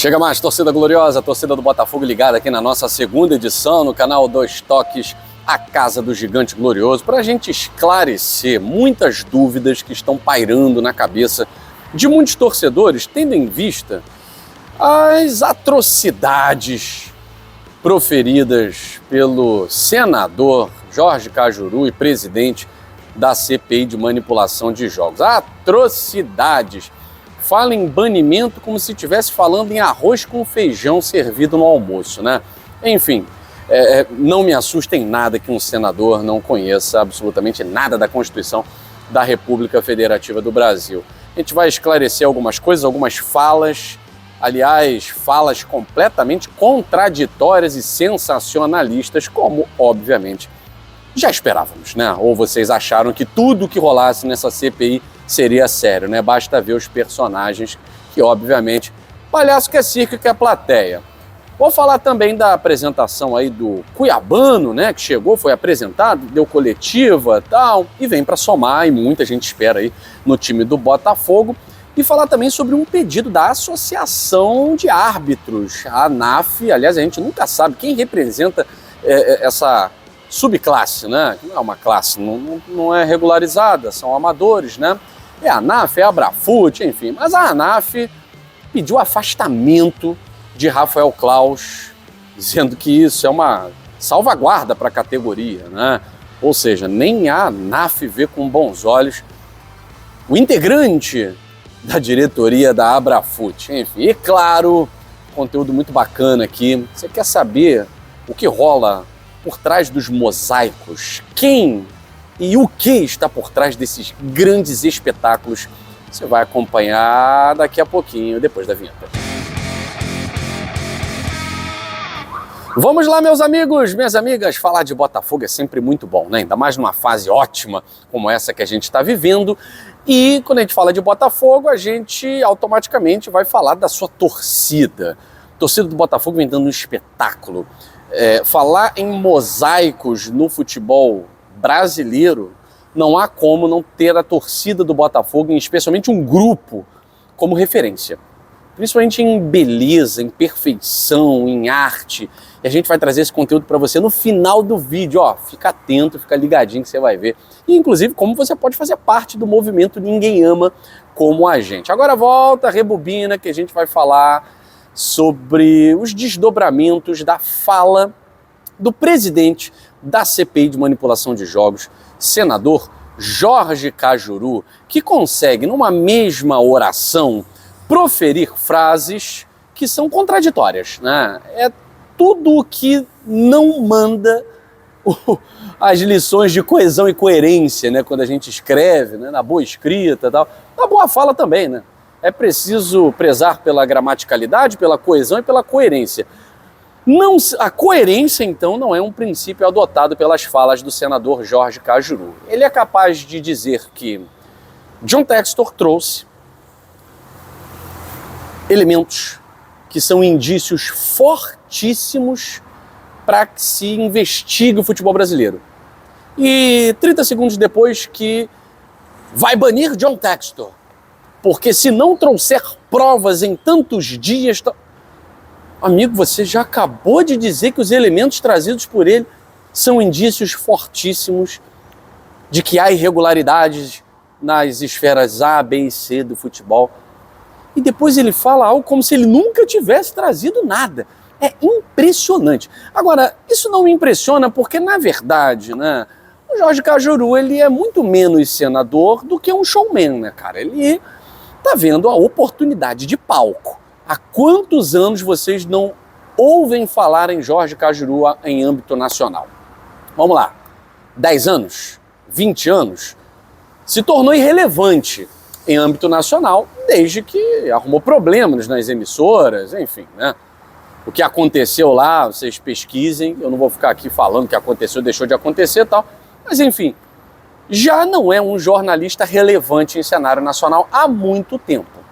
Chega mais, torcida gloriosa, torcida do Botafogo ligada aqui na nossa segunda edição no canal Dois Toques, a Casa do Gigante Glorioso, para a gente esclarecer muitas dúvidas que estão pairando na cabeça de muitos torcedores, tendo em vista as atrocidades proferidas pelo senador Jorge Cajuru e presidente da CPI de manipulação de jogos. Atrocidades! Fala em banimento como se estivesse falando em arroz com feijão servido no almoço, né? Enfim, não me assusta em nada que um senador não conheça absolutamente nada da Constituição da República Federativa do Brasil. A gente vai esclarecer algumas coisas, algumas falas, aliás, falas completamente contraditórias e sensacionalistas, como, obviamente, já esperávamos, né? Ou vocês acharam que tudo que rolasse nessa CPI seria sério, né? Basta ver os personagens que, obviamente, palhaço que é circo, que é plateia. Vou falar também da apresentação aí do Cuiabano, né? Que chegou, foi apresentado, deu coletiva e tal, e vem para somar, e muita gente espera aí no time do Botafogo. E falar também sobre um pedido da Associação de Árbitros, a ANAF. Aliás, a gente nunca sabe quem representa essa subclasse, né? Não é uma classe, não é regularizada, são amadores, né? É a ANAF, é a Abrafut, enfim. Mas a ANAF pediu afastamento de Rafael Claus, dizendo que isso é uma salvaguarda para a categoria, né? Ou seja, nem a ANAF vê com bons olhos o integrante da diretoria da Abrafut. Enfim, e claro, conteúdo muito bacana aqui. Você quer saber o que rola por trás dos mosaicos? Quem e o que está por trás desses grandes espetáculos? Você vai acompanhar daqui a pouquinho, depois da vinheta. Vamos lá, meus amigos, minhas amigas, falar de Botafogo é sempre muito bom, né? Ainda mais numa fase ótima como essa que a gente está vivendo. E quando a gente fala de Botafogo, a gente automaticamente vai falar da sua torcida. A torcida do Botafogo vem dando um espetáculo. Falar em mosaicos no futebol brasileiro, não há como não ter a torcida do Botafogo, especialmente um grupo, como referência. Principalmente em beleza, em perfeição, em arte. E a gente vai trazer esse conteúdo para você no final do vídeo. Ó, fica atento, fica ligadinho que você vai ver. E, inclusive, como você pode fazer parte do movimento Ninguém Ama Como a Gente. Agora volta, rebobina, que a gente vai falar sobre os desdobramentos da fala do presidente da CPI de manipulação de jogos, senador Jorge Cajuru, que consegue, numa mesma oração, proferir frases que são contraditórias, né? É tudo o que não manda as lições de coesão e coerência, né? Quando a gente escreve, né? Na boa escrita e tal, na boa fala também, né? É preciso prezar pela gramaticalidade, pela coesão e pela coerência. A coerência, então, não é um princípio adotado pelas falas do senador Jorge Cajuru. Ele é capaz de dizer que John Textor trouxe elementos que são indícios fortíssimos para que se investigue o futebol brasileiro. E 30 segundos depois que vai banir John Textor, porque se não trouxer provas em tantos dias... Amigo, você já acabou de dizer que os elementos trazidos por ele são indícios fortíssimos de que há irregularidades nas esferas A, B e C do futebol. E depois ele fala algo como se ele nunca tivesse trazido nada. É impressionante. Agora, isso não me impressiona porque, na verdade, né, o Jorge Cajuru ele é muito menos senador do que um showman, né, cara? Ele tá vendo a oportunidade de palco. Há quantos anos vocês não ouvem falar em Jorge Cajuru em âmbito nacional? Vamos lá. 10 anos? 20 anos? Se tornou irrelevante em âmbito nacional desde que arrumou problemas nas emissoras, enfim, né? O que aconteceu lá, vocês pesquisem, eu não vou ficar aqui falando o que aconteceu, deixou de acontecer e tal, mas enfim, já não é um jornalista relevante em cenário nacional há muito tempo.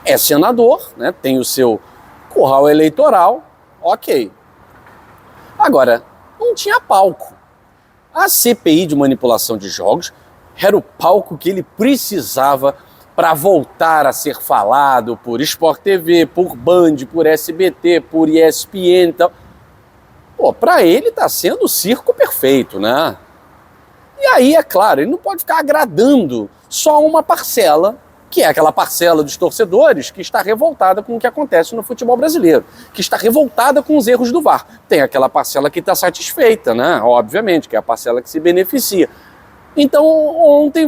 É senador, né? Tem o seu curral eleitoral, ok. Agora, não tinha palco. A CPI de manipulação de jogos era o palco que ele precisava para voltar a ser falado por Sport TV, por Band, por SBT, por ESPN e tal. Pô, para ele tá sendo o circo perfeito, né? E aí, é claro, ele não pode ficar agradando só uma parcela, que é aquela parcela dos torcedores que está revoltada com o que acontece no futebol brasileiro, que está revoltada com os erros do VAR. Tem aquela parcela que está satisfeita, né? Obviamente, que é a parcela que se beneficia. Então, ontem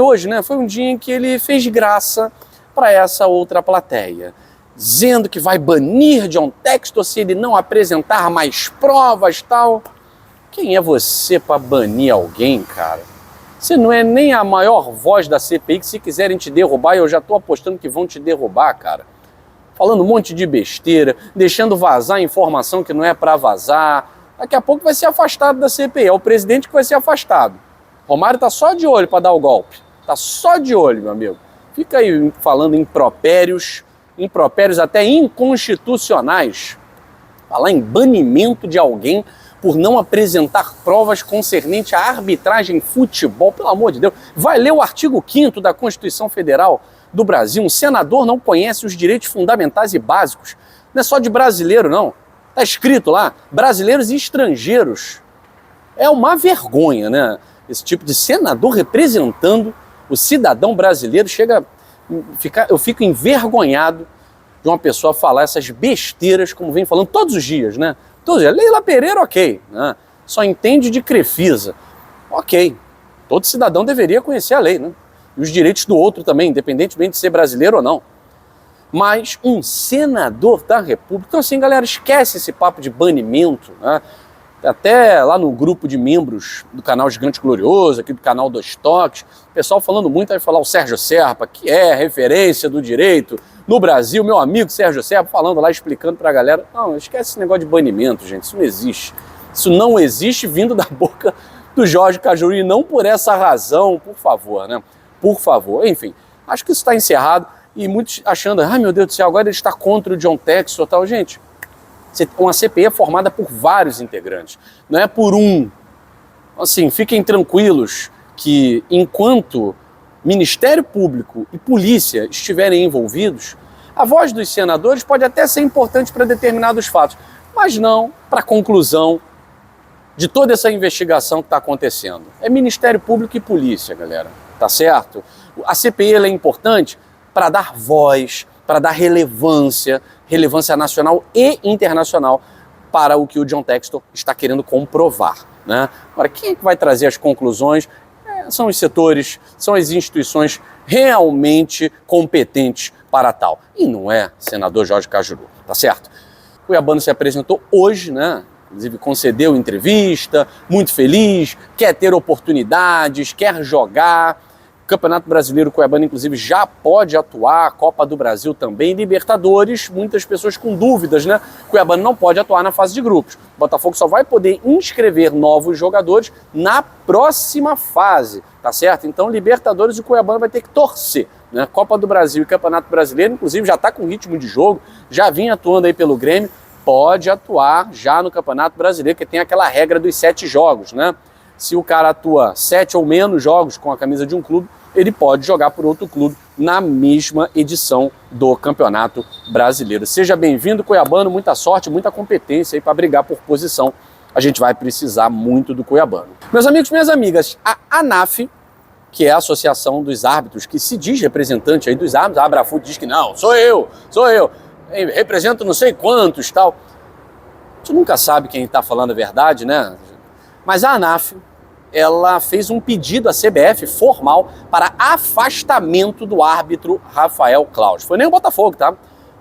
hoje, né? Foi um dia em que ele fez graça para essa outra plateia, dizendo que vai banir John Textor se ele não apresentar mais provas e tal. Quem é você para banir alguém, cara? Você não é nem a maior voz da CPI, que se quiserem te derrubar, eu já tô apostando que vão te derrubar, cara. Falando um monte de besteira, deixando vazar informação que não é para vazar. Daqui a pouco vai ser afastado da CPI, é o presidente que vai ser afastado. Romário tá só de olho para dar o golpe. Tá só de olho, meu amigo. Fica aí falando impropérios até inconstitucionais. Falar em banimento de alguém por não apresentar provas concernentes à arbitragem em futebol, pelo amor de Deus. Vai ler o artigo 5º da Constituição Federal do Brasil. Um senador não conhece os direitos fundamentais e básicos. Não é só de brasileiro, não. Tá escrito lá, brasileiros e estrangeiros. É uma vergonha, né? Esse tipo de senador representando o cidadão brasileiro eu fico envergonhado de uma pessoa falar essas besteiras como vem falando todos os dias, né? Todos os dias. Leila Pereira, ok, né? Só entende de Crefisa. Ok, todo cidadão deveria conhecer a lei, né? E os direitos do outro também, independentemente de ser brasileiro ou não. Mas um senador da República... Então assim, galera, esquece esse papo de banimento, né? Até lá no grupo de membros do canal Gigante Glorioso, aqui do canal Dois Toques, o pessoal falando muito, aí falar o Sérgio Serpa, que é referência do direito no Brasil, meu amigo Sérgio Serpa, falando lá, explicando pra galera. Não, esquece esse negócio de banimento, gente, isso não existe. Isso não existe vindo da boca do Jorge Cajuru, e não por essa razão, por favor, né? Por favor. Enfim, acho que isso está encerrado, e muitos achando, ai meu Deus do céu, agora ele está contra o John Textor e tal. Gente, uma CPI é formada por vários integrantes, não é por um. Assim, fiquem tranquilos que enquanto Ministério Público e polícia estiverem envolvidos, a voz dos senadores pode até ser importante para determinados fatos, mas não para a conclusão de toda essa investigação que está acontecendo. É Ministério Público e polícia, galera, tá certo? A CPI ela é importante para dar voz, para dar relevância nacional e internacional para o que o John Textor está querendo comprovar, né? Agora, quem é que vai trazer as conclusões? São os setores, são as instituições realmente competentes para tal. E não é senador Jorge Cajuru, tá certo? O Cuiabano se apresentou hoje, né? Inclusive concedeu entrevista, muito feliz, quer ter oportunidades, quer jogar. Campeonato Brasileiro, Cuiabano, inclusive, já pode atuar, Copa do Brasil também, Libertadores, muitas pessoas com dúvidas, né? Cuiabano não pode atuar na fase de grupos. O Botafogo só vai poder inscrever novos jogadores na próxima fase, tá certo? Então, Libertadores e Cuiabano vai ter que torcer, né? Copa do Brasil e Campeonato Brasileiro, inclusive, já está com ritmo de jogo, já vinha atuando aí pelo Grêmio, pode atuar já no Campeonato Brasileiro, que tem aquela regra dos 7 jogos, né? Se o cara atua 7 ou menos jogos com a camisa de um clube, ele pode jogar por outro clube na mesma edição do Campeonato Brasileiro. Seja bem-vindo, Cuiabano, muita sorte, muita competência aí para brigar por posição. A gente vai precisar muito do Cuiabano. Meus amigos, minhas amigas, a ANAF, que é a Associação dos Árbitros, que se diz representante aí dos árbitros, a Abrafut diz que não, sou eu, represento não sei quantos, tal. A gente nunca sabe quem está falando a verdade, né? Mas a ANAF, ela fez um pedido à CBF formal para afastamento do árbitro Rafael Claus. Foi nem o Botafogo, tá?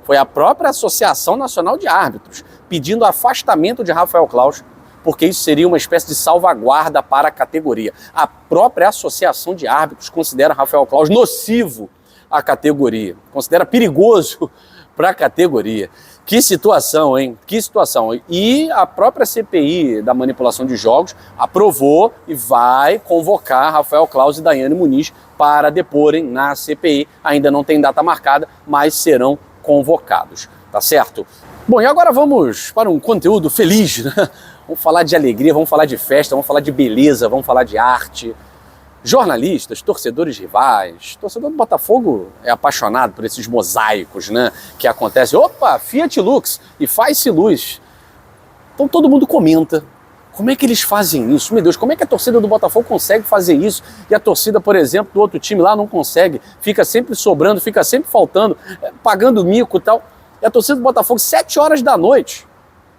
Foi a própria Associação Nacional de Árbitros pedindo afastamento de Rafael Claus, porque isso seria uma espécie de salvaguarda para a categoria. A própria Associação de Árbitros considera Rafael Claus nocivo à categoria, considera perigoso para a categoria. Que situação, hein? Que situação. E a própria CPI da manipulação de jogos aprovou e vai convocar Rafael Claus e Daiane Muniz para deporem na CPI. Ainda não tem data marcada, mas serão convocados, tá certo? Bom, e agora vamos para um conteúdo feliz, né? Vamos falar de alegria, vamos falar de festa, vamos falar de beleza, vamos falar de arte. jornalistas, torcedores rivais, torcedor do Botafogo é apaixonado por esses mosaicos, né? Que acontecem, opa, Fiat Lux e faz-se luz. Então todo mundo comenta. Como é que eles fazem isso? Meu Deus, como é que a torcida do Botafogo consegue fazer isso? E a torcida, por exemplo, do outro time lá não consegue. Fica sempre sobrando, fica sempre faltando, pagando mico e tal. E a torcida do Botafogo, 7 horas da noite.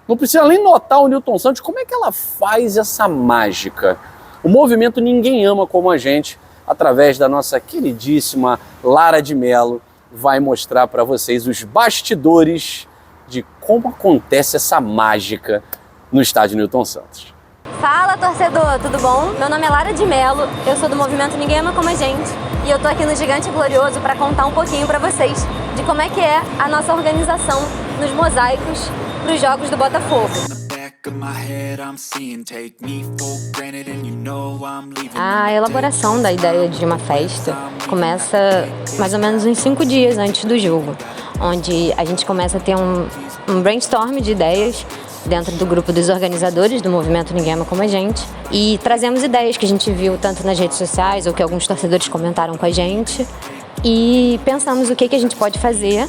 Não precisa nem notar o Nilton Santos. Como é que ela faz essa mágica? O movimento Ninguém Ama Como a Gente, através da nossa queridíssima Lara de Mello, vai mostrar para vocês os bastidores de como acontece essa mágica no estádio Nilton Santos. Fala, torcedor, tudo bom? Meu nome é Lara de Mello, eu sou do movimento Ninguém Ama Como a Gente e eu tô aqui no Gigante Glorioso para contar um pouquinho para vocês de como é que é a nossa organização nos mosaicos para os jogos do Botafogo. A elaboração da ideia de uma festa começa mais ou menos uns 5 dias antes do jogo, onde a gente começa a ter um brainstorm de ideias dentro do grupo dos organizadores do movimento Ninguém Ama Como a Gente e trazemos ideias que a gente viu tanto nas redes sociais ou que alguns torcedores comentaram com a gente e pensamos o que a gente pode fazer.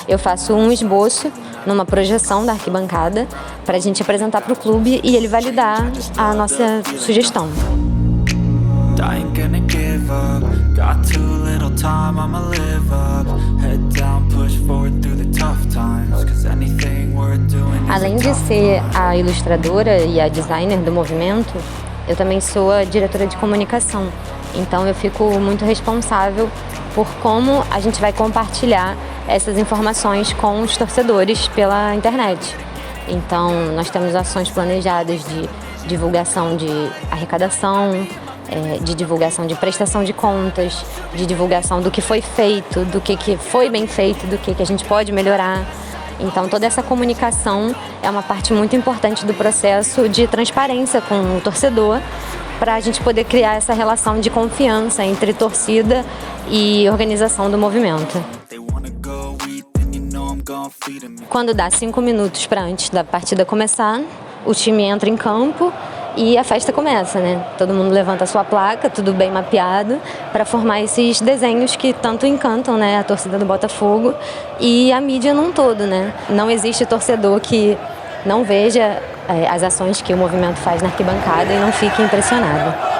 Eu faço um esboço numa projeção da arquibancada para a gente apresentar para o clube e ele validar a nossa sugestão. Além de ser a ilustradora e a designer do movimento, eu também sou a diretora de comunicação. Então eu fico muito responsável por como a gente vai compartilhar essas informações com os torcedores pela internet. Então nós temos ações planejadas de divulgação de arrecadação, de divulgação de prestação de contas, de divulgação do que foi feito, do que foi bem feito, do que a gente pode melhorar. Então toda essa comunicação é uma parte muito importante do processo de transparência com o torcedor, para a gente poder criar essa relação de confiança entre torcida e organização do movimento. Quando dá 5 minutos para antes da partida começar, o time entra em campo e a festa começa, né? Todo mundo levanta a sua placa, tudo bem mapeado, para formar esses desenhos que tanto encantam, né, a torcida do Botafogo e a mídia num todo, né? Não existe torcedor que não veja as ações que o movimento faz na arquibancada e não fique impressionado.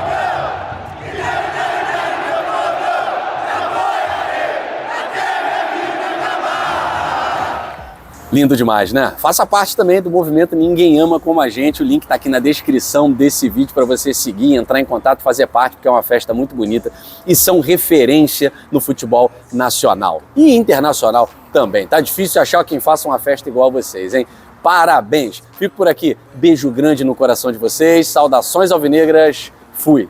Lindo demais, né? Faça parte também do movimento Ninguém Ama Como a Gente. O link está aqui na descrição desse vídeo para você seguir, entrar em contato, fazer parte, porque é uma festa muito bonita e são referência no futebol nacional e internacional também. Tá difícil achar quem faça uma festa igual a vocês, hein? Parabéns! Fico por aqui. Beijo grande no coração de vocês. Saudações alvinegras. Fui!